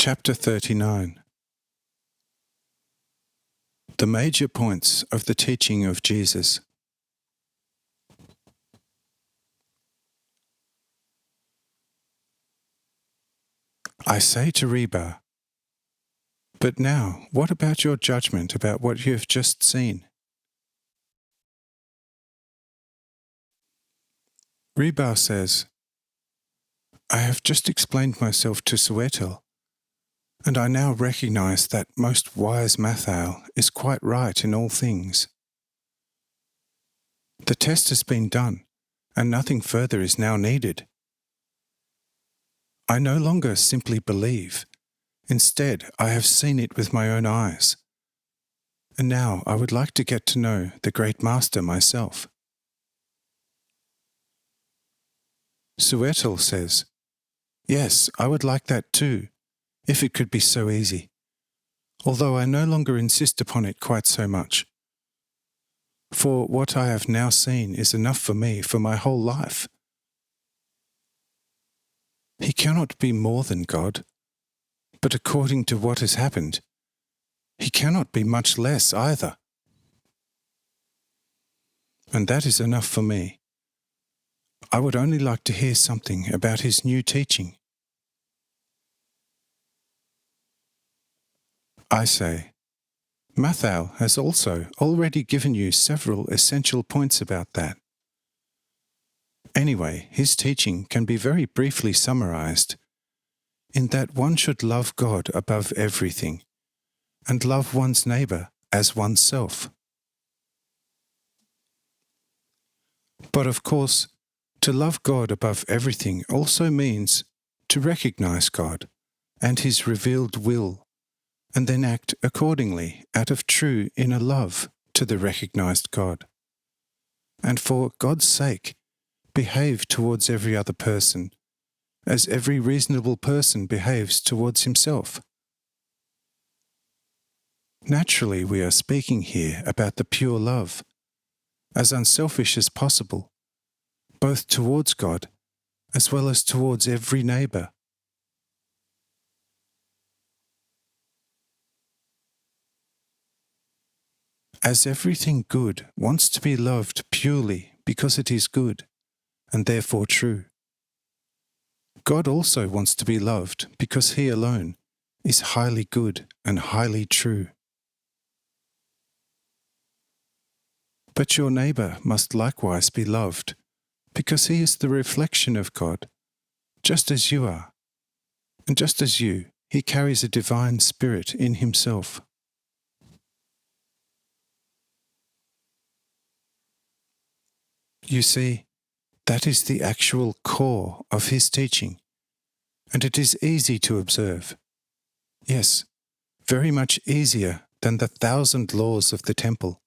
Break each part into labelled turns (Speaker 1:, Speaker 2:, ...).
Speaker 1: Chapter 39. The major points of the teaching of Jesus. I say to Reba, but now what about your judgment about what you have just seen? Reba says, I have just explained myself to Suetel, and I now recognize that most wise Matthau is quite right in all things. The test has been done, and nothing further is now needed. I no longer simply believe. Instead, I have seen it with my own eyes. And now I would like to get to know the great master myself. Suetel says, yes, I would like that too, if it could be so easy, although I no longer insist upon it quite so much. For what I have now seen is enough for me for my whole life. He cannot be more than God, but according to what has happened, he cannot be much less either. And that is enough for me. I would only like to hear something about his new teaching. I say, Matthau has also already given you several essential points about that. Anyway, his teaching can be very briefly summarized in that one should love God above everything and love one's neighbor as oneself. But of course, to love God above everything also means to recognize God and his revealed will, and then act accordingly out of true inner love to the recognized God. And for God's sake, behave towards every other person as every reasonable person behaves towards himself. Naturally, we are speaking here about the pure love, as unselfish as possible, both towards God as well as towards every neighbor. As everything good wants to be loved purely because it is good, and therefore true, God also wants to be loved because he alone is highly good and highly true. But your neighbor must likewise be loved because he is the reflection of God, just as you are, and just as you, he carries a divine spirit in himself. You see, that is the actual core of his teaching, and it is easy to observe. Yes, very much easier than the 1,000 laws of the temple,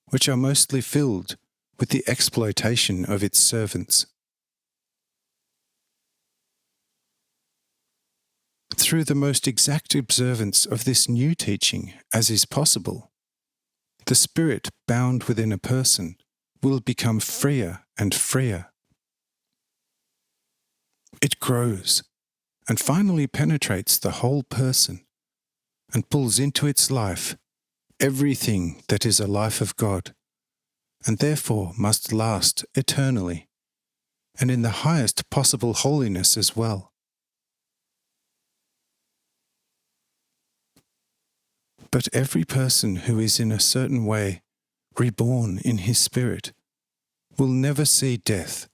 Speaker 1: which are mostly filled with the exploitation of its servants. Through the most exact observance of this new teaching as is possible, the spirit bound within a person will become freer and freer. It grows and finally penetrates the whole person and pulls into its life everything that is a life of God, and therefore must last eternally, and in the highest possible holiness as well. But every person who is in a certain way reborn in his spirit will never see death,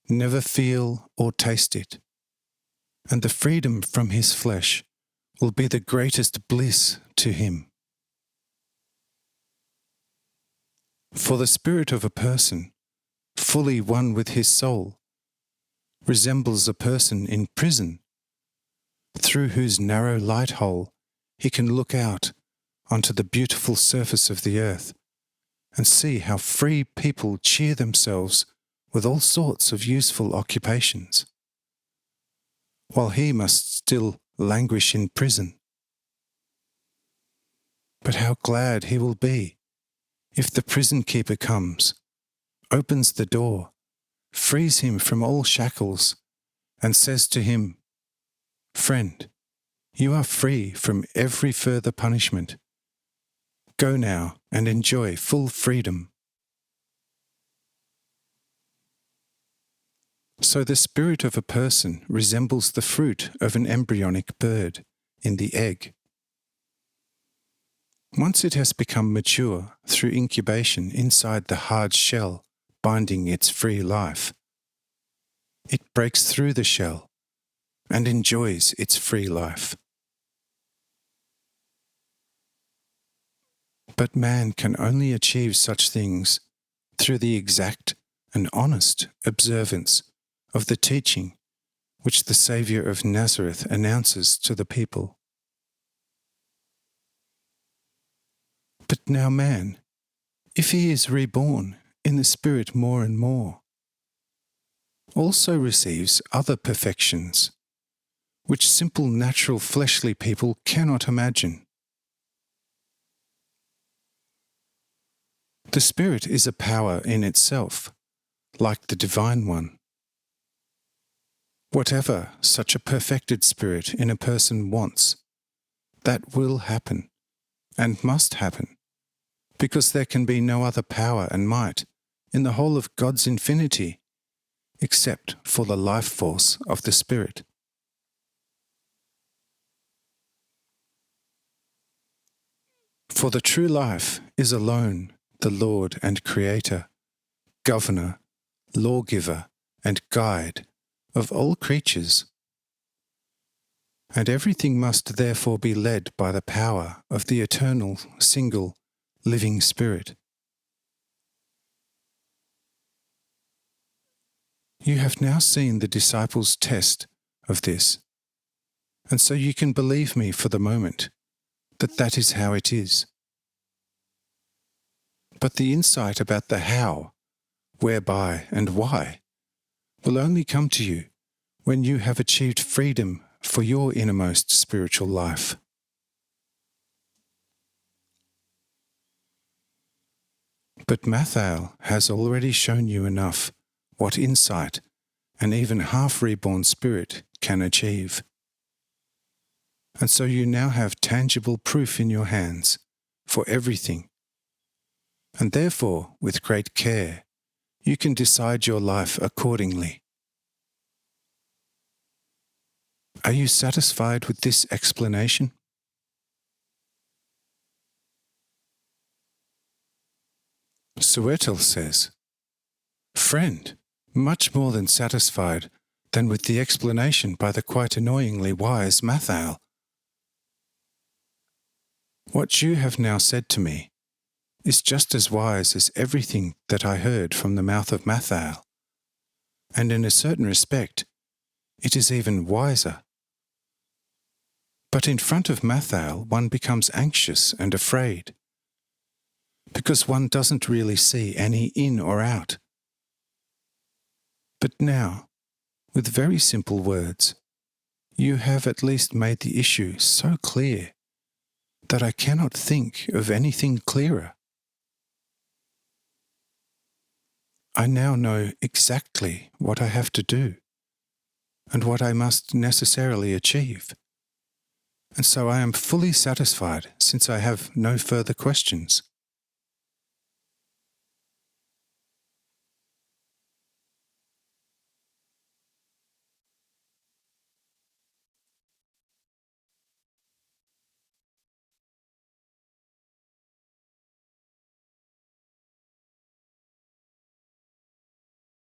Speaker 1: never feel or taste it, and the freedom from his flesh will be the greatest bliss to him. For the spirit of a person, fully one with his soul, resembles a person in prison, through whose narrow light hole he can look out onto the beautiful surface of the earth and see how free people cheer themselves with all sorts of useful occupations, while he must still languish in prison. But how glad he will be if the prison keeper comes, opens the door, frees him from all shackles, and says to him, "Friend, You are free from every further punishment. Go now and enjoy full freedom. So the spirit of a person resembles the fruit of an embryonic bird in the egg. Once it has become mature through incubation inside the hard shell binding its free life, it breaks through the shell and enjoys its free life. But man can only achieve such things through the exact and honest observance of the teaching which the Saviour of Nazareth announces to the people. But now man, if he is reborn in the Spirit more and more, also receives other perfections, which simple natural fleshly people cannot imagine. The Spirit is a power in itself, like the Divine One. Whatever such a perfected spirit in a person wants, that will happen, and must happen, because there can be no other power and might in the whole of God's infinity, except for the life force of the Spirit. For the true life is alone the Lord and Creator, Governor, Lawgiver, and Guide of all creatures. And everything must therefore be led by the power of the eternal, single, living Spirit. You have now seen the disciples' test of this, and so you can believe me for the moment that that is how it is. But the insight about the how, whereby, and why will only come to you when you have achieved freedom for your innermost spiritual life. But Mathael has already shown you enough what insight an even half-reborn spirit can achieve. And so you now have tangible proof in your hands for everything. And therefore, with great care, you can decide your life accordingly. Are you satisfied with this explanation? Suetel says, "Friend, much more than satisfied than with the explanation by the quite annoyingly wise Mathael. What you have now said to me is just as wise as everything that I heard from the mouth of Mathael, and in a certain respect, it is even wiser. But in front of Mathael, one becomes anxious and afraid, because one doesn't really see any in or out. But now, with very simple words, you have at least made the issue so clear that I cannot think of anything clearer. I now know exactly what I have to do and what I must necessarily achieve, and so I am fully satisfied since I have no further questions.